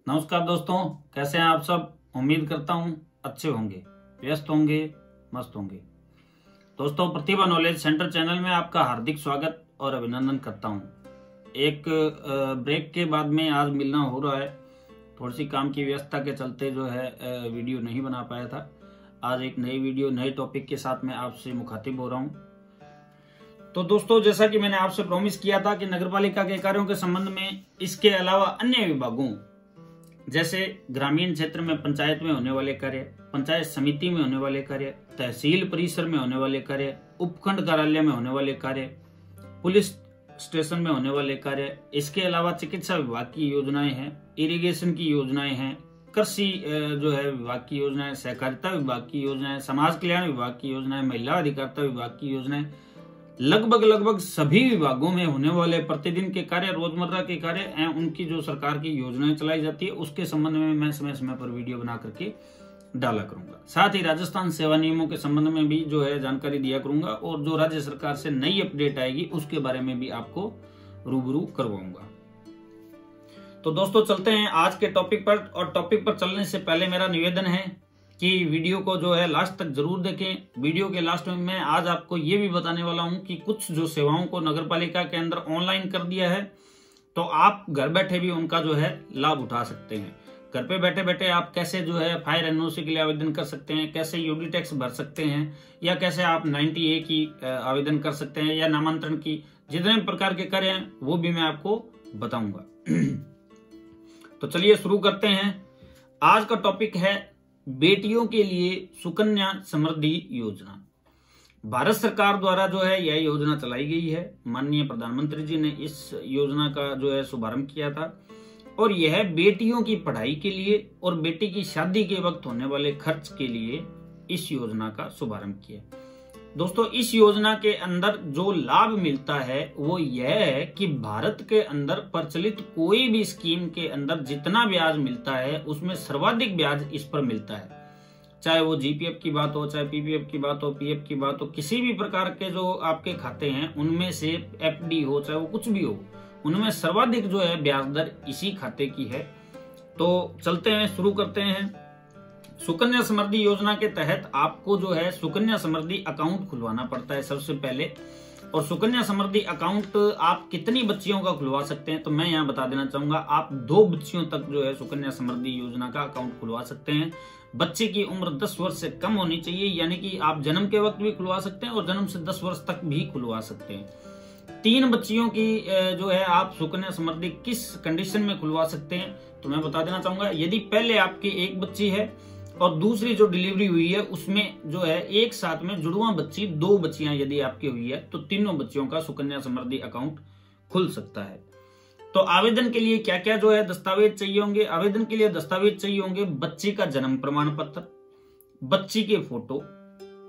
नमस्कार दोस्तों, कैसे हैं आप सब। उम्मीद करता हूं अच्छे होंगे, व्यस्त होंगे, मस्त होंगे। दोस्तों, प्रतिभा नॉलेज सेंटर चैनल में आपका हार्दिक स्वागत और अभिनंदन करता हूं। एक ब्रेक के बाद में आज मिलना हो रहा है। थोड़ी सी काम की व्यस्तता के चलते जो है वीडियो नहीं बना पाया था। आज एक नई वीडियो नए टॉपिक के साथ मैं आपसे मुखातिब हो रहा हूं। तो दोस्तों, जैसा कि मैंने आपसे प्रॉमिस किया था कि नगरपालिका के कार्यों के संबंध में इसके अलावा अन्य विभागों जैसे ग्रामीण क्षेत्र में पंचायत में होने वाले कार्य, पंचायत समिति में होने वाले कार्य, तहसील परिसर में होने वाले कार्य, उपखंड कार्यालय में होने वाले कार्य, पुलिस स्टेशन में होने वाले कार्य, इसके अलावा चिकित्सा विभाग की योजनाएं हैं, इरिगेशन की योजनाएं हैं, कृषि जो है विभाग की योजनाएं, सहकारिता विभाग की योजनाएं, समाज कल्याण विभाग की योजनाएं, महिला अधिकारिता विभाग की योजनाएं, लगभग सभी विभागों में होने वाले प्रतिदिन के कार्य, रोजमर्रा के कार्य एवं उनकी जो सरकार की योजनाएं चलाई जाती है उसके संबंध में मैं समय समय पर वीडियो बना करके डाला करूंगा। साथ ही राजस्थान सेवा नियमों के संबंध में भी जो है जानकारी दिया करूंगा और जो राज्य सरकार से नई अपडेट आएगी उसके बारे में भी आपको रूबरू करवाऊंगा। तो दोस्तों, चलते हैं आज के टॉपिक पर। और टॉपिक पर चलने से पहले मेरा निवेदन है कि वीडियो को जो है लास्ट तक जरूर देखें। वीडियो के लास्ट में मैं आज आपको ये भी बताने वाला हूं कि कुछ जो सेवाओं को नगरपालिका के अंदर ऑनलाइन कर दिया है, तो आप घर बैठे भी उनका जो है लाभ उठा सकते हैं। घर पे बैठे बैठे आप कैसे जो है फायर एनओसी के लिए आवेदन कर सकते हैं, कैसे यूडी टैक्स भर सकते हैं, या कैसे आप 90A की आवेदन कर सकते हैं, या नामांतरण की, जितने प्रकार के कार्य हैं वो भी मैं आपको बताऊंगा। तो चलिए शुरू करते हैं। आज का टॉपिक है बेटियों के लिए सुकन्या समृद्धि योजना। भारत सरकार द्वारा जो है यह योजना चलाई गई है। माननीय प्रधानमंत्री जी ने इस योजना का जो है शुभारंभ किया था और यह बेटियों की पढ़ाई के लिए और बेटी की शादी के वक्त होने वाले खर्च के लिए इस योजना का शुभारंभ किया। दोस्तों, इस योजना के अंदर जो लाभ मिलता है वो यह है कि भारत के अंदर प्रचलित कोई भी स्कीम के अंदर जितना ब्याज मिलता है उसमें सर्वाधिक ब्याज इस पर मिलता है। चाहे वो जीपीएफ की बात हो, चाहे पीपीएफ की बात हो, पीएफ की बात हो, किसी भी प्रकार के जो आपके खाते हैं उनमें से एफडी हो, चाहे वो कुछ भी हो, उनमें सर्वाधिक जो है ब्याज दर इसी खाते की है। तो चलते हैं, शुरू करते हैं। सुकन्या समृद्धि योजना के तहत आपको जो है सुकन्या समृद्धि अकाउंट खुलवाना पड़ता है सबसे पहले। और सुकन्या समृद्धि अकाउंट आप कितनी बच्चियों का खुलवा सकते हैं, तो मैं यहाँ बता देना चाहूंगा, आप 2 बच्चियों तक जो है सुकन्या समृद्धि योजना का अकाउंट खुलवा सकते हैं। बच्चे की उम्र 10 वर्ष से कम होनी चाहिए, यानी कि आप जन्म के वक्त भी खुलवा सकते हैं और जन्म से 10 वर्ष तक भी खुलवा सकते हैं। 3 बच्चियों की जो है आप सुकन्या समृद्धि किस कंडीशन में खुलवा सकते हैं, तो मैं बता देना चाहूंगा। यदि पहले आपकी एक बच्ची है और दूसरी जो डिलीवरी हुई है उसमें जो है एक साथ में जुड़वा बच्ची 2 बच्चियां यदि आपकी हुई है, तो तीनों बच्चियों का सुकन्या समृद्धि अकाउंट खुल सकता है। तो आवेदन के लिए क्या क्या जो है दस्तावेज चाहिए होंगे। आवेदन के लिए दस्तावेज चाहिए होंगे बच्ची का जन्म प्रमाण पत्र, बच्ची के फोटो,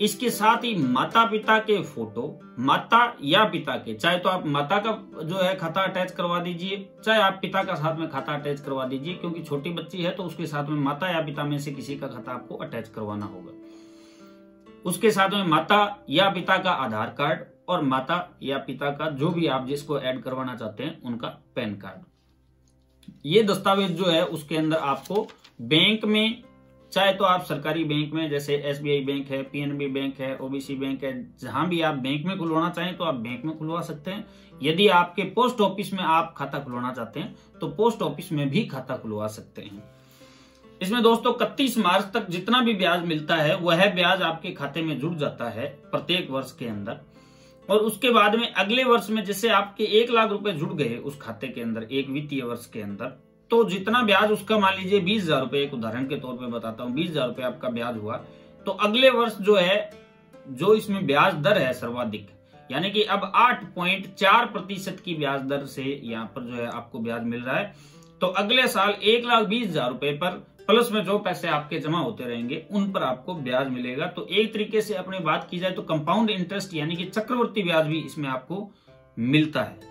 इसके साथ ही माता पिता के फोटो, माता या पिता के, चाहे तो आप माता का जो है खाता अटैच करवा दीजिए, चाहे आप पिता का साथ में खाता अटैच करवा दीजिए, क्योंकि छोटी बच्ची है तो उसके साथ में माता या पिता में से किसी का खाता आपको अटैच करवाना होगा। उसके साथ में माता या पिता का आधार कार्ड और माता या पिता का जो भी आप जिसको ऐड करवाना चाहते हैं उनका पैन कार्ड। ये दस्तावेज जो है उसके अंदर आपको बैंक में, चाहे तो आप सरकारी बैंक में जैसे एसबीआई बैंक है, पीएनबी बैंक है, ओबीसी बैंक है, जहां भी आप बैंक में खुलवाना चाहें तो आप बैंक में खुलवा सकते हैं। यदि आपके पोस्ट ऑफिस में आप खाता खुलवाना चाहते हैं तो पोस्ट ऑफिस में भी खाता खुलवा सकते हैं। इसमें दोस्तों 31 मार्च तक जितना भी ब्याज मिलता है वह ब्याज आपके खाते में जुड़ जाता है प्रत्येक वर्ष के अंदर। और उसके बाद में अगले वर्ष में जैसे आपके 1 लाख रुपए जुड़ गए उस खाते के अंदर एक वित्तीय वर्ष के अंदर, तो जितना ब्याज उसका मान लीजिए 20,000 रुपए, एक उदाहरण के तौर पे बताता हूँ, 20,000 रुपए आपका ब्याज हुआ, तो अगले वर्ष जो है जो इसमें ब्याज दर है सर्वाधिक, यानी कि अब 8.4% की ब्याज दर से यहाँ पर जो है आपको ब्याज मिल रहा है। तो अगले साल 1,20,000 रुपए पर प्लस में जो पैसे आपके जमा होते रहेंगे उन पर आपको ब्याज मिलेगा। तो एक तरीके से अपनी बात की जाए तो कंपाउंड इंटरेस्ट यानी कि चक्रवर्ती ब्याज भी इसमें आपको मिलता है।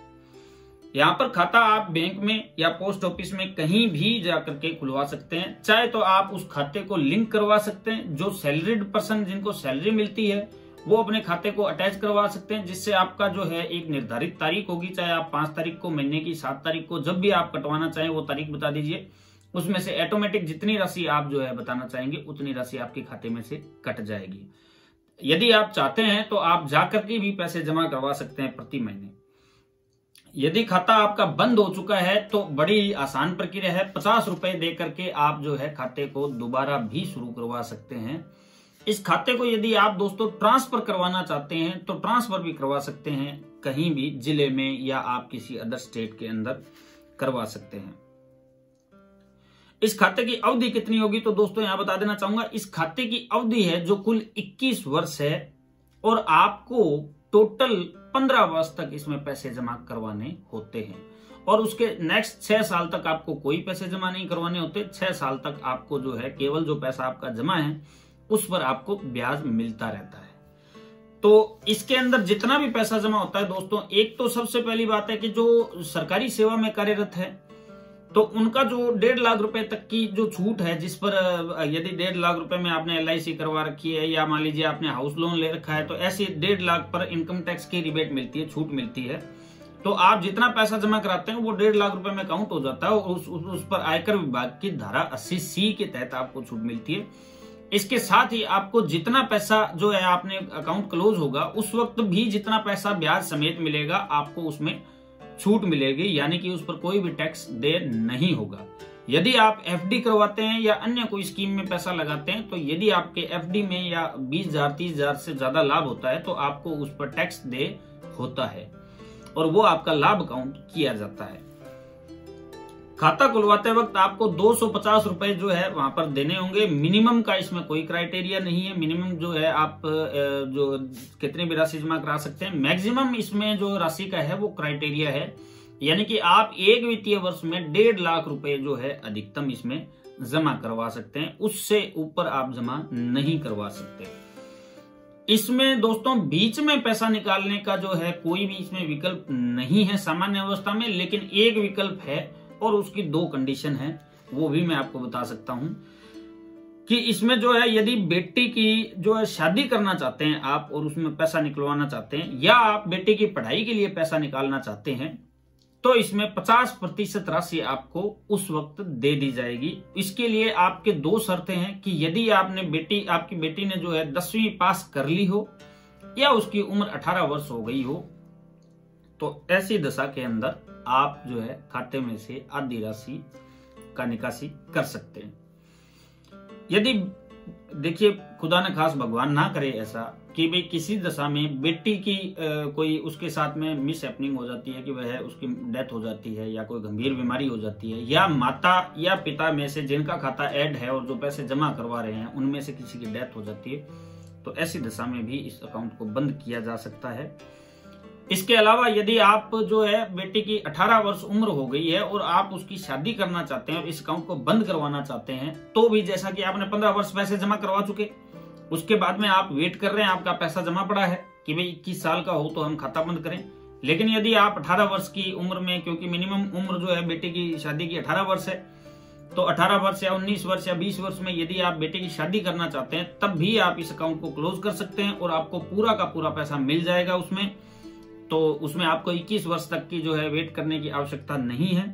यहाँ पर खाता आप बैंक में या पोस्ट ऑफिस में कहीं भी जाकर के खुलवा सकते हैं। चाहे तो आप उस खाते को लिंक करवा सकते हैं, जो सैलरीड पर्सन जिनको सैलरी मिलती है वो अपने खाते को अटैच करवा सकते हैं, जिससे आपका जो है एक निर्धारित तारीख होगी, चाहे आप 5 तारीख को, महीने की 7 तारीख को, जब भी आप कटवाना चाहें वो तारीख बता दीजिए। उसमें से ऑटोमेटिक जितनी राशि आप जो है बताना चाहेंगे उतनी राशि आपके खाते में से कट जाएगी। यदि आप चाहते हैं तो आप जाकर के भी पैसे जमा करवा सकते हैं प्रति महीने। यदि खाता आपका बंद हो चुका है तो बड़ी आसान प्रक्रिया है, 50 रुपए दे करके आप जो है खाते को दोबारा भी शुरू करवा सकते हैं। इस खाते को यदि आप दोस्तों ट्रांसफर करवाना चाहते हैं तो ट्रांसफर भी करवा सकते हैं, कहीं भी जिले में या आप किसी अदर स्टेट के अंदर करवा सकते हैं। इस खाते की अवधि कितनी होगी तो दोस्तों यहां बता देना चाहूंगा, इस खाते की अवधि है जो कुल 21 वर्ष है और आपको टोटल 15 वर्ष तक इसमें पैसे जमा करवाने होते हैं और उसके नेक्स्ट 6 साल तक आपको कोई पैसे जमा नहीं करवाने होते। 6 साल तक आपको जो है केवल जो पैसा आपका जमा है उस पर आपको ब्याज मिलता रहता है। तो इसके अंदर जितना भी पैसा जमा होता है दोस्तों, एक तो सबसे पहली बात है कि जो सरकारी सेवा में कार्यरत है तो उनका जो 1.5 लाख रुपए तक की जो छूट है, जिस पर यदि 1.5 लाख रुपए में आपने LIC करवा रखी है या मान लीजिए आपने हाउस लोन ले रखा है तो ऐसे 1.5 लाख पर इनकम टैक्स की रिबेट मिलती है, छूट मिलती है। तो आप जितना पैसा जमा कराते हैं वो 1.5 लाख रुपए में काउंट हो जाता है और उस पर आयकर विभाग की धारा 80C के तहत आपको छूट मिलती है। इसके साथ ही आपको जितना पैसा जो है आपने अकाउंट क्लोज होगा उस वक्त भी जितना पैसा ब्याज समेत मिलेगा आपको उसमें छूट मिलेगी, यानी कि उस पर कोई भी टैक्स दे नहीं होगा। यदि आप FD करवाते हैं या अन्य कोई स्कीम में पैसा लगाते हैं तो यदि आपके FD में या 20,000 30,000 से ज्यादा लाभ होता है तो आपको उस पर टैक्स दे होता है और वो आपका लाभ काउंट किया जाता है। खाता खुलवाते वक्त आपको 250 रुपए जो है वहां पर देने होंगे। मिनिमम का इसमें कोई क्राइटेरिया नहीं है, मिनिमम जो है आप जो कितनी भी राशि जमा करा सकते हैं। मैक्सिमम इसमें जो राशि का है वो क्राइटेरिया है, यानी कि आप एक वित्तीय वर्ष में 1.5 लाख रुपए जो है अधिकतम इसमें जमा करवा सकते हैं, उससे ऊपर आप जमा नहीं करवा सकते। इसमें दोस्तों बीच में पैसा निकालने का जो है कोई भी इसमें विकल्प नहीं है सामान्य अवस्था में, लेकिन एक विकल्प है और उसकी 2 कंडीशन है, वो भी मैं आपको बता सकता हूं कि इसमें जो है यदि बेटी की जो है शादी करना चाहते हैं आप और उसमें पैसा निकलवाना चाहते हैं या आप बेटी की पढ़ाई के लिए पैसा निकालना चाहते हैं तो इसमें 50% राशि आपको उस वक्त दे दी जाएगी। इसके लिए आपके 2 शर्तें हैं कि यदि आपकी बेटी ने जो है 10वीं पास कर ली हो या उसकी उम्र 18 वर्ष हो गई हो तो ऐसी दशा के अंदर आप जो है खाते में से आधी राशि का निकासी कर सकते हैं। यदि देखिए खुदा न खास भगवान ना करे ऐसा कि भाई किसी दशा में बेटी की कोई उसके साथ में मिस हैपनिंग हो जाती है कि वह उसकी डेथ हो जाती है या कोई गंभीर बीमारी हो जाती है या माता या पिता में से जिनका खाता ऐड है और जो पैसे जमा करवा रहे हैं उनमें से किसी की डेथ हो जाती है तो ऐसी दशा में भी इस अकाउंट को बंद किया जा सकता है। इसके अलावा यदि आप जो है बेटी की 18 वर्ष उम्र हो गई है और आप उसकी शादी करना चाहते हैं, इस अकाउंट को बंद करवाना चाहते हैं, तो भी जैसा कि आपने 15 वर्ष पैसे जमा करवा चुके, उसके बाद में आप वेट कर रहे हैं, आपका पैसा जमा पड़ा है कि भाई 21 साल का हो तो हम खाता बंद करें। लेकिन यदि आप 18 वर्ष की उम्र में, क्योंकि मिनिमम उम्र जो है बेटी की शादी की 18 वर्ष है, तो 18 वर्ष या 19 वर्ष या 20 वर्ष में यदि आप बेटे की शादी करना चाहते हैं तब भी आप इस अकाउंट को क्लोज कर सकते हैं और आपको पूरा का पूरा पैसा मिल जाएगा उसमें। तो उसमें आपको 21 वर्ष तक की जो है वेट करने की आवश्यकता नहीं है।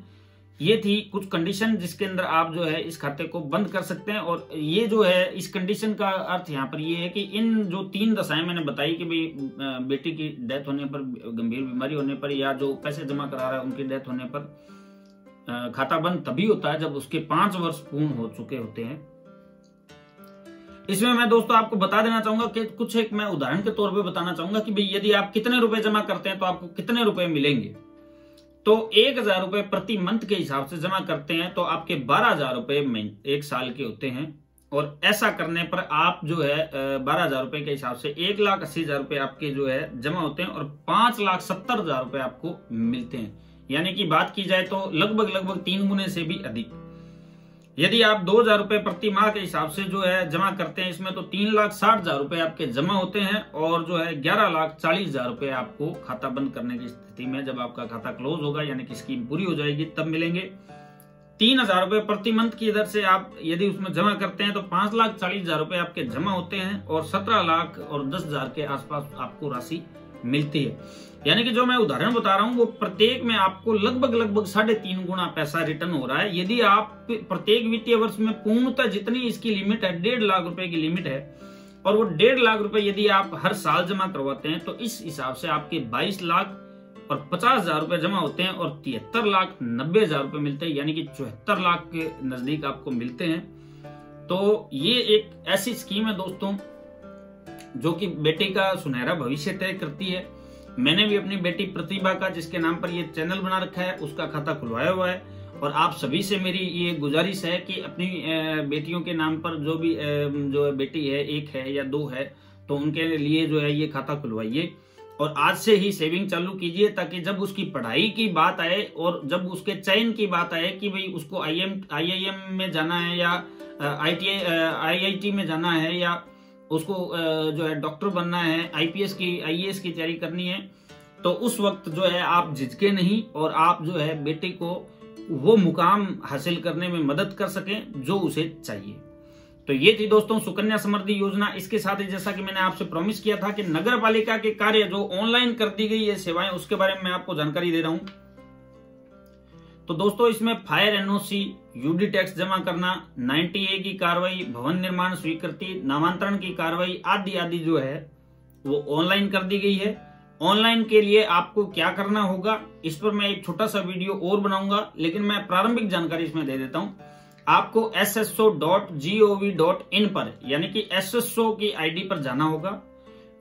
ये थी कुछ कंडीशन जिसके अंदर आप जो है इस खाते को बंद कर सकते हैं। और ये जो है इस कंडीशन का अर्थ यहाँ पर ये है कि इन जो 3 दशाएं मैंने बताई कि भाई बेटी की डेथ होने पर, गंभीर बीमारी होने पर या जो पैसे जमा करा रहा है उनकी डेथ होने पर खाता बंद तभी होता है जब उसके 5 वर्ष पूर्ण हो चुके होते हैं। इसमें मैं दोस्तों आपको बता देना चाहूंगा कि कुछ एक मैं उदाहरण के तौर पे बताना चाहूंगा कि भाई यदि आप कितने रुपए जमा करते हैं तो आपको कितने रुपए मिलेंगे। तो 1,000 रुपए प्रति मंथ के हिसाब से जमा करते हैं तो आपके 12,000 रुपए 1 साल के होते हैं। और ऐसा करने पर आप जो है 12,000 रुपए के हिसाब से 1,80,000 रुपए आपके जो है जमा होते हैं और 5,70,000 रुपए आपको मिलते हैं। यानी कि बात की जाए तो लगभग 3 गुने से भी अधिक। यदि आप 2,000 रुपए प्रति माह के हिसाब से जो है जमा करते हैं इसमें तो 3,60,000 रुपए आपके जमा होते हैं और जो है 11,40,000 रुपए आपको खाता बंद करने की स्थिति में, जब आपका खाता क्लोज होगा यानी कि स्कीम पूरी हो जाएगी, तब मिलेंगे। 3,000 रुपए प्रति मंथ की दर से आप यदि उसमें जमा करते हैं तो 5,40,000 रुपए आपके जमा होते हैं और 17 लाख और 10,000 के आसपास आपको राशि मिलती है। यानी कि जो मैं उदाहरण बता रहा हूं वो प्रत्येक में आपको लगभग 3.5 गुना पैसा रिटर्न हो रहा है। यदि आप प्रत्येक वित्तीय वर्ष में पूर्णतः जितनी इसकी लिमिट है 1.5 लाख रुपए की लिमिट है और वो 1.5 लाख रुपए यदि आप हर साल जमा करवाते हैं तो इस हिसाब से आपके 22 लाख और 50,000 रुपए जमा होते हैं और 73,90,000 रुपए मिलते हैं, यानी कि 74 लाख के नजदीक आपको मिलते हैं। तो ये एक ऐसी स्कीम है दोस्तों जो कि बेटी का सुनहरा भविष्य तय करती है। मैंने भी अपनी बेटी प्रतिभा का, जिसके नाम पर ये चैनल बना रखा है, उसका खाता खुलवाया हुआ है और आप सभी से मेरी ये गुजारिश है कि अपनी बेटियों के नाम पर जो भी जो बेटी है, एक है या दो है, तो उनके लिए जो है ये खाता खुलवाइए और आज से ही सेविंग चालू कीजिए, ताकि जब उसकी पढ़ाई की बात आए और जब उसके चयन की बात आए कि भाई उसको IIM में जाना है या IIT में जाना है या उसको जो है डॉक्टर बनना है, IAS की तैयारी करनी है, तो उस वक्त जो है आप झिझके नहीं और आप जो है बेटे को वो मुकाम हासिल करने में मदद कर सकें जो उसे चाहिए। तो ये थी दोस्तों सुकन्या समृद्धि योजना। इसके साथ ही जैसा कि मैंने आपसे प्रॉमिस किया था कि नगर पालिका के कार्य जो ऑनलाइन कर दी गई है सेवाएं, उसके बारे में मैं आपको जानकारी दे रहा हूं। तो दोस्तों इसमें फायर NOC, UD टैक्स जमा करना, 90A की कार्रवाई, भवन निर्माण स्वीकृति, नामांतरण की कार्रवाई आदि जो है वो ऑनलाइन कर दी गई है। ऑनलाइन के लिए आपको क्या करना होगा इस पर मैं एक छोटा सा वीडियो और बनाऊंगा, लेकिन मैं प्रारंभिक जानकारी इसमें दे देता हूं। आपको sso.gov.in पर यानी कि SSO की ID पर जाना होगा,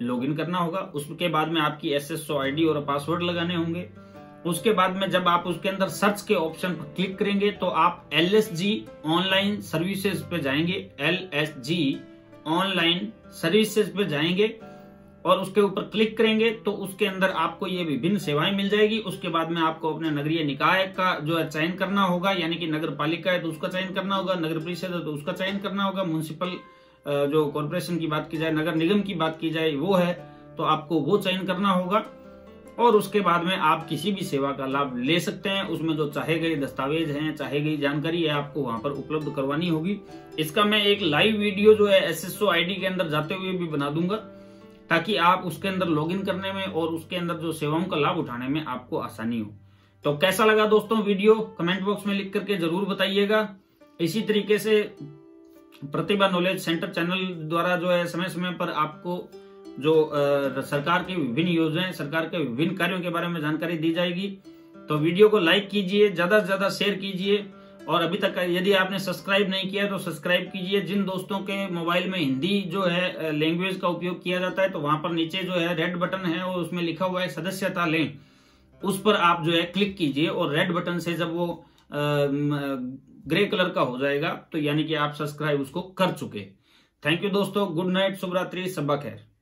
लॉगिन करना होगा। उसके बाद में आपकी SSO ID और पासवर्ड लगाने होंगे। उसके बाद में जब आप उसके अंदर सर्च के ऑप्शन पर क्लिक करेंगे तो आप LSG ऑनलाइन सर्विसेज पे जाएंगे, LSG ऑनलाइन सर्विसेज पे जाएंगे और उसके ऊपर क्लिक करेंगे तो उसके अंदर आपको ये विभिन्न सेवाएं मिल जाएगी। उसके बाद में आपको अपने नगरीय निकाय का जो है चयन करना होगा, यानी कि नगर पालिका है तो उसका चयन करना होगा, नगर परिषद है तो उसका चयन करना होगा, म्युनिसिपल जो कॉर्पोरेशन की बात की जाए, नगर निगम की बात की जाए वो है तो आपको वो चयन करना होगा और उसके बाद में आप किसी भी सेवा का लाभ ले सकते हैं। उसमें जो चाहे गए दस्तावेज हैं, चाहे गई जानकारी है, आपको वहां पर उपलब्ध करवानी होगी। इसका मैं एक लाइव वीडियो जो है SSO ID के अंदर जाते हुए भी बना दूंगा, ताकि आप उसके अंदर लॉगिन करने में और उसके अंदर जो सेवाओं का लाभ उठाने में आपको आसानी हो। तो कैसा लगा दोस्तों वीडियो, कमेंट बॉक्स में लिख करके जरूर बताइएगा। इसी तरीके से प्रतिभा नॉलेज सेंटर चैनल द्वारा जो है समय समय पर आपको जो सरकार की विभिन्न योजनाएं, सरकार के विभिन्न कार्यों के बारे में जानकारी दी जाएगी। तो वीडियो को लाइक कीजिए, ज्यादा से ज्यादा शेयर कीजिए और अभी तक यदि आपने सब्सक्राइब नहीं किया तो सब्सक्राइब कीजिए। जिन दोस्तों के मोबाइल में हिंदी जो है लैंग्वेज का उपयोग किया जाता है तो वहां पर नीचे जो है रेड बटन है और उसमें लिखा हुआ है सदस्यता लें, उस पर आप जो है क्लिक कीजिए और रेड बटन से जब वो ग्रे कलर का हो जाएगा तो यानी कि आप सब्सक्राइब उसको कर चुके। थैंक यू दोस्तों, गुड नाइट, शुभ रात्रि, शब्बा खैर।